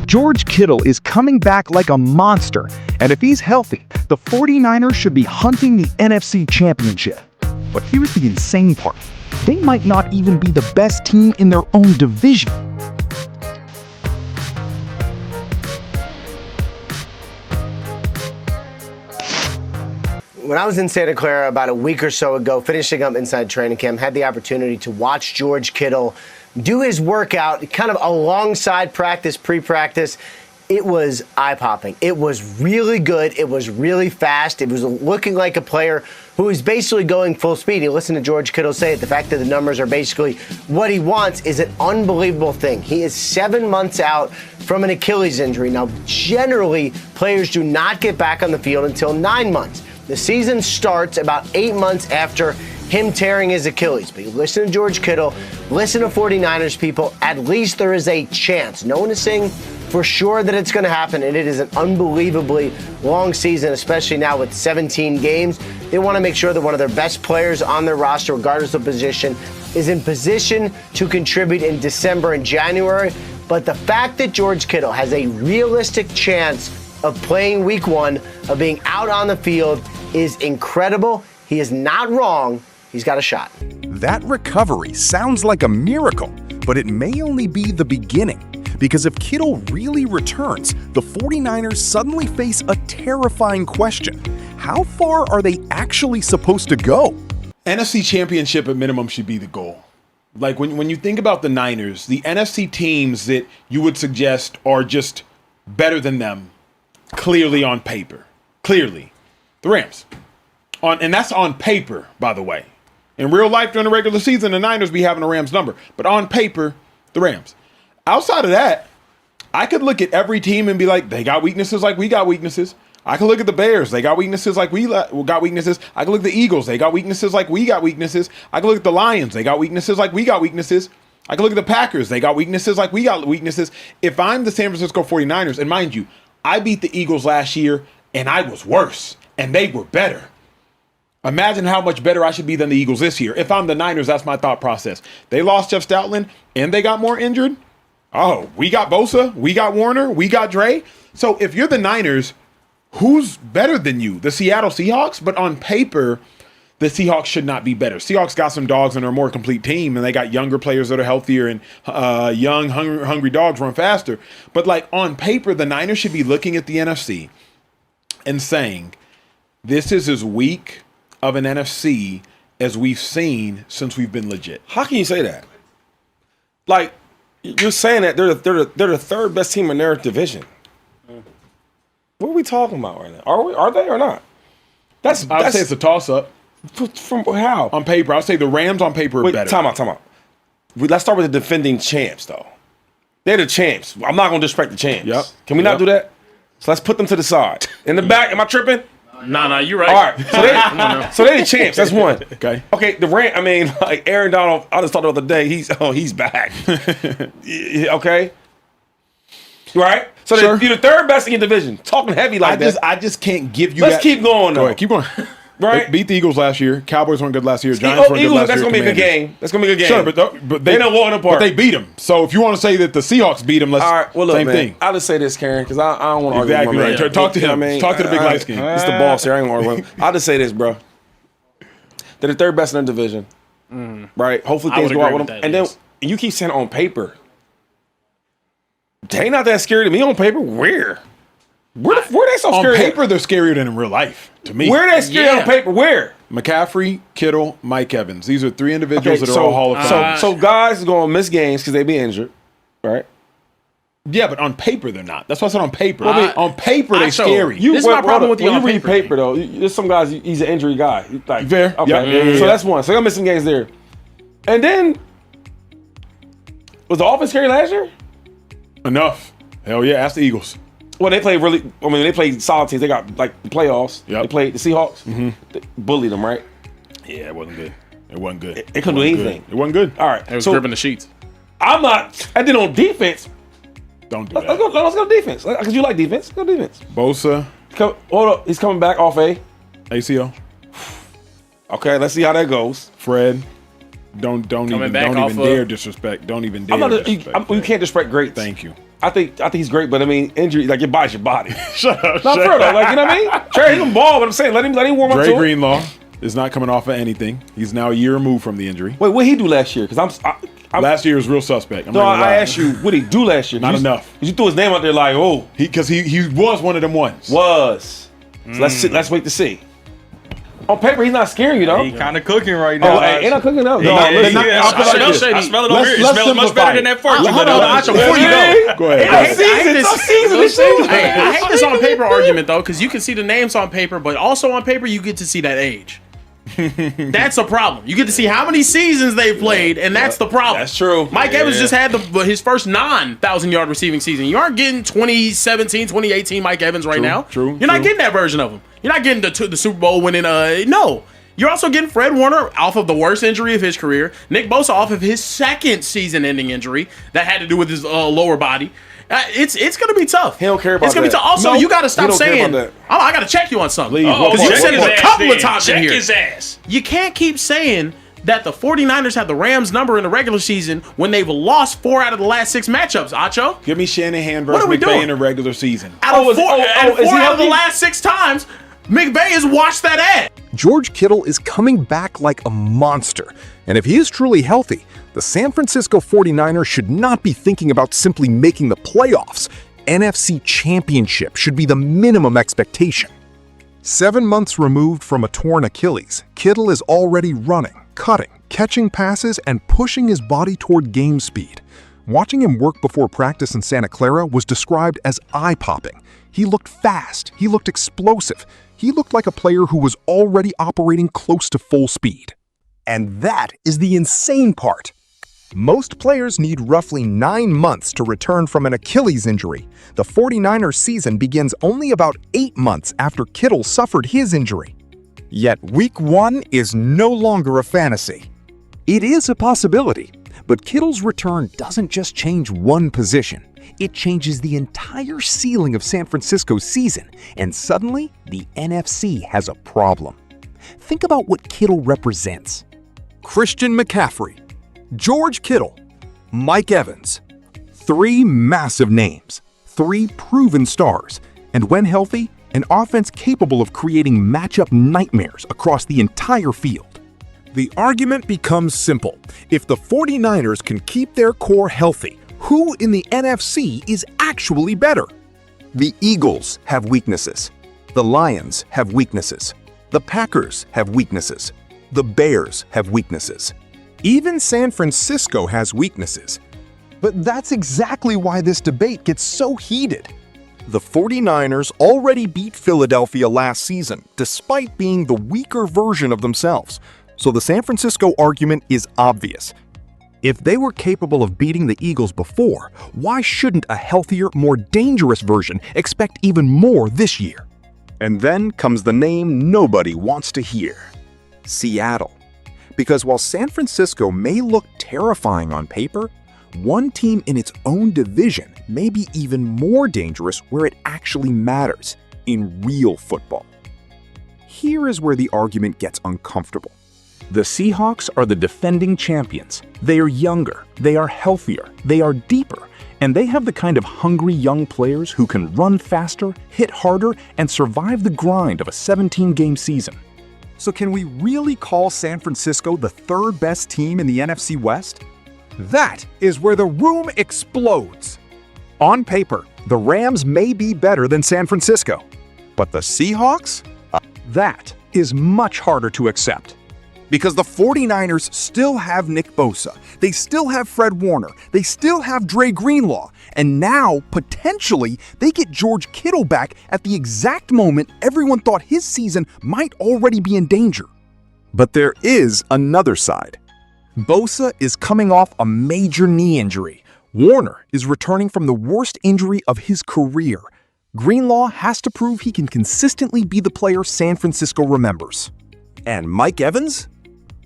George Kittle is coming back like a monster, and if he's healthy, the 49ers should be hunting the NFC Championship. But here's the insane part. They might not even be the best team in their own division. When I was in Santa Clara about a week or so ago, finishing up inside training camp, had the opportunity to watch George Kittle do his workout kind of alongside practice, pre-practice. It was eye-popping. It was really good. It was really fast. It was looking like a player who was basically going full speed. You listen to George Kittle say it. The fact that the numbers are basically what he wants is an unbelievable thing. He is 7 months out from an Achilles injury. Now, generally, players do not get back on the field until 9 months. The season starts about 8 months after him tearing his Achilles. But you listen to George Kittle, listen to 49ers people, at least there is a chance. No one is saying for sure that it's going to happen, and it is an unbelievably long season, especially now with 17 games. They want to make sure that one of their best players on their roster, regardless of position, is in position to contribute in December and January. But the fact that George Kittle has a realistic chance of playing week 1, of being out on the field, is incredible. He is not wrong. He's got a shot. That recovery sounds like a miracle, but it may only be the beginning. Because if Kittle really returns, the 49ers suddenly face a terrifying question. How far are they actually supposed to go? NFC Championship at minimum should be the goal. Like when you think about the Niners, the NFC teams that you would suggest are just better than them, clearly on paper. Clearly. The Rams. And that's on paper, by the way. In real life, during the regular season, the Niners be having a Rams number. But on paper, the Rams. Outside of that, I could look at every team and be like, they got weaknesses like we got weaknesses. I could look at the Bears. They got weaknesses like we got weaknesses. I could look at the Eagles. They got weaknesses like we got weaknesses. I could look at the Lions. They got weaknesses like we got weaknesses. I could look at the Packers. They got weaknesses like we got weaknesses. If I'm the San Francisco 49ers, and mind you, I beat the Eagles last year, and I was worse, and they were better. Imagine how much better I should be than the Eagles this year. If I'm the Niners, that's my thought process. They lost Jeff Stoutland, and they got more injured. Oh, we got Bosa, we got Warner, we got Dre. So if you're the Niners, who's better than you? The Seattle Seahawks? But on paper, the Seahawks should not be better. Seahawks got some dogs and are a more complete team, and they got younger players that are healthier, and young, hungry dogs run faster. But like on paper, the Niners should be looking at the NFC and saying, this is as weak of an NFC as we've seen since we've been legit. How can you say that? Like, you're saying that they're the third best team in their division. What are we talking about right now? Are they or not? I would say it's a toss-up. From how? On paper, I'll say the Rams on paper are better. Time out. Let's start with the defending champs, though. They're the champs. I'm not going to disrespect the champs. Yep. Can we not do that? So let's put them to the side. In the back, am I tripping? No, you're right. All right, so they're the champs. That's one. Okay. The Rams. I mean, like Aaron Donald. I just thought the other day. He's back. Okay. Right. So Sure. you're the third best in your division. Talking heavy like that. I just can't give you. Let's keep going. Go ahead, keep going. Right. They beat the Eagles last year. Cowboys weren't good last year. Giants weren't good last year. That's gonna be a good game. That's gonna be a good game. Sure, but they don't walk apart. But they beat them. So if you want to say that the Seahawks beat them, let's. All right. Well, look, same man. thing. I'll just say this, Karen, because I don't want to argue Exactly with my right. man. Talk to him. I mean, Talk to the big light skin. It's the boss here. I ain't gonna argue with him. I'll just say this, bro. They're the third best in the division. Right. Hopefully things go out with them. And then you keep saying on paper. They ain't not that scary to me on paper. Where they so scary? On paper, they're scarier than in real life, to me. Where they scary on paper? Where? McCaffrey, Kittle, Mike Evans. These are three individuals that are all Hall of Fame. So guys are going to miss games because they be injured, right? Yeah, but on paper, they're not. That's why I said on paper. On paper, they're scary. This is my problem with when you read paper, though. There's some guys, he's an injury guy. Like, fair. Okay. So that's one. So they're missing games there. And then, was the offense scary last year? Enough. Hell yeah, ask the Eagles. Well, they played they played solid teams. They got, like, the playoffs. Yep. They played the Seahawks. They bullied them, right? Yeah, it wasn't good. It wasn't good. It couldn't do anything. It wasn't good. All right. It was gripping the sheets. I'm not. And then on defense. Don't do Let's that. go defense. Because you like defense. Go defense. Bosa. Hold up. He's coming back off ACL. Okay, let's see how that goes. Fred. Don't even dare disrespect. Don't even dare disrespect. You can't disrespect greats. Thank you. I think he's great, but I mean, injury, like, it buys your body. Shut up. Not for real, though. Like, you know what I mean? Trey, he can ball, but I'm saying, let him warm up Dre to it. Greenlaw is not coming off of anything. He's now a year removed from the injury. Wait, what did he do last year? Because Last year was real suspect. No, I asked you, what did he do last year? Not enough. You threw his name out there like, oh. Because he was one of them ones. So let's wait to see. On paper, he's not scaring you, though. He kind of cooking right now. Oh, hey, ain't not cooking up. No, I listen, smell it over here. It smells much better than that first. Hold on, Acho, before you go. Go ahead. I hate this on paper argument though, because you can see the names on paper, but also on paper you get to see that age. That's a problem. You get to see how many seasons they played, and that's the problem. That's true. Mike Evans just had his first non-1,000-yard receiving season. You aren't getting 2017, 2018 Mike Evans right now. You're not getting that version of him. You're not getting the Super Bowl winning. No. You're also getting Fred Warner off of the worst injury of his career. Nick Bosa off of his second season-ending injury that had to do with his lower body. It's going to be tough. He don't care about It's going to be that. tough. Also, No, you got to stop he don't care saying, about that. I got to check you on something. Please. Because you said it a couple of times in Check here. his ass. You can't keep saying that the 49ers have the Rams number in the regular season when they've lost 4 out of the last 6 matchups, Acho. Give me Shanahan What versus are we McVay doing? in the regular season. Out of 4 is he out of the healthy? last 6 times, McVay has washed that ass. George Kittle is coming back like a monster, and if he is truly healthy, the San Francisco 49ers should not be thinking about simply making the playoffs. NFC Championship should be the minimum expectation. 7 months removed from a torn Achilles, Kittle is already running, cutting, catching passes, and pushing his body toward game speed. Watching him work before practice in Santa Clara was described as eye-popping. He looked fast, he looked explosive, he looked like a player who was already operating close to full speed. And that is the insane part. Most players need roughly 9 months to return from an Achilles injury. The 49ers season begins only about 8 months after Kittle suffered his injury. Yet Week 1 is no longer a fantasy. It is a possibility, but Kittle's return doesn't just change one position. It changes the entire ceiling of San Francisco's season, and suddenly the NFC has a problem. Think about what Kittle represents. Christian McCaffrey, George Kittle, Mike Evans. 3 massive names, 3 proven stars, and when healthy, an offense capable of creating matchup nightmares across the entire field. The argument becomes simple. If the 49ers can keep their core healthy, who in the NFC is actually better? The Eagles have weaknesses. The Lions have weaknesses. The Packers have weaknesses. The Bears have weaknesses. Even San Francisco has weaknesses. But that's exactly why this debate gets so heated. The 49ers already beat Philadelphia last season, despite being the weaker version of themselves. So the San Francisco argument is obvious. If they were capable of beating the Eagles before, why shouldn't a healthier, more dangerous version expect even more this year? And then comes the name nobody wants to hear: Seattle. Because while San Francisco may look terrifying on paper, one team in its own division may be even more dangerous where it actually matters, in real football. Here is where the argument gets uncomfortable. The Seahawks are the defending champions. They are younger, they are healthier, they are deeper, and they have the kind of hungry young players who can run faster, hit harder, and survive the grind of a 17-game season. So can we really call San Francisco the 3rd best team in the NFC West? That is where the room explodes. On paper, the Rams may be better than San Francisco, but the Seahawks? That is much harder to accept. Because the 49ers still have Nick Bosa, they still have Fred Warner, they still have Dre Greenlaw, and now, potentially, they get George Kittle back at the exact moment everyone thought his season might already be in danger. But there is another side. Bosa is coming off a major knee injury. Warner is returning from the worst injury of his career. Greenlaw has to prove he can consistently be the player San Francisco remembers. And Mike Evans?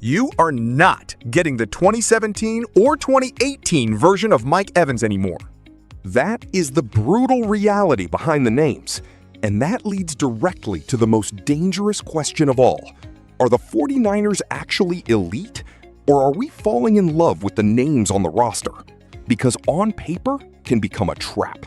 You are not getting the 2017 or 2018 version of Mike Evans anymore. That is the brutal reality behind the names, and that leads directly to the most dangerous question of all. Are the 49ers actually elite, or are we falling in love with the names on the roster? Because on paper, can become a trap.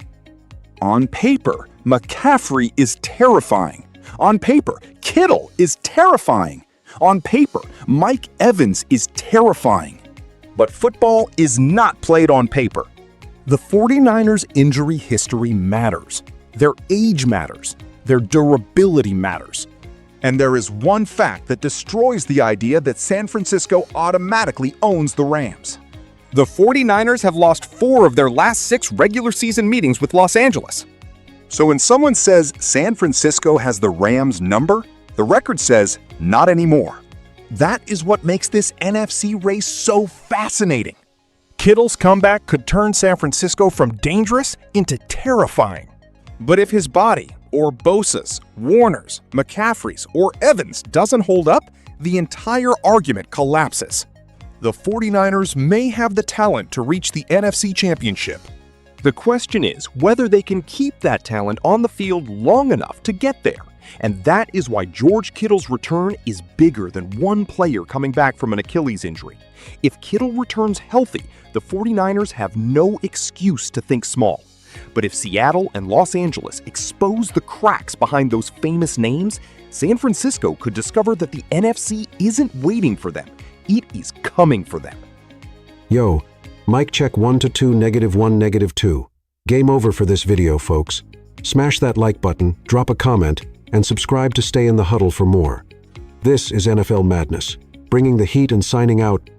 On paper, McCaffrey is terrifying. On paper, Kittle is terrifying. On paper, Mike Evans is terrifying. But football is not played on paper. The 49ers' injury history matters. Their age matters. Their durability matters. And there is one fact that destroys the idea that San Francisco automatically owns the Rams. The 49ers have lost 4 of their last 6 regular season meetings with Los Angeles. So when someone says San Francisco has the Rams' number, the record says not anymore. That is what makes this NFC race so fascinating. Kittle's comeback could turn San Francisco from dangerous into terrifying. But if his body, or Bosa's, Warner's, McCaffrey's, or Evans doesn't hold up, the entire argument collapses. The 49ers may have the talent to reach the NFC Championship. The question is whether they can keep that talent on the field long enough to get there. And that is why George Kittle's return is bigger than one player coming back from an Achilles injury. If Kittle returns healthy, the 49ers have no excuse to think small. But if Seattle and Los Angeles expose the cracks behind those famous names, San Francisco could discover that the NFC isn't waiting for them. It is coming for them. Yo, mic check 1 to 2, -1, -2. Game over for this video, folks. Smash that like button, drop a comment, and subscribe to stay in the huddle for more. This is NFL Madness, bringing the heat and signing out.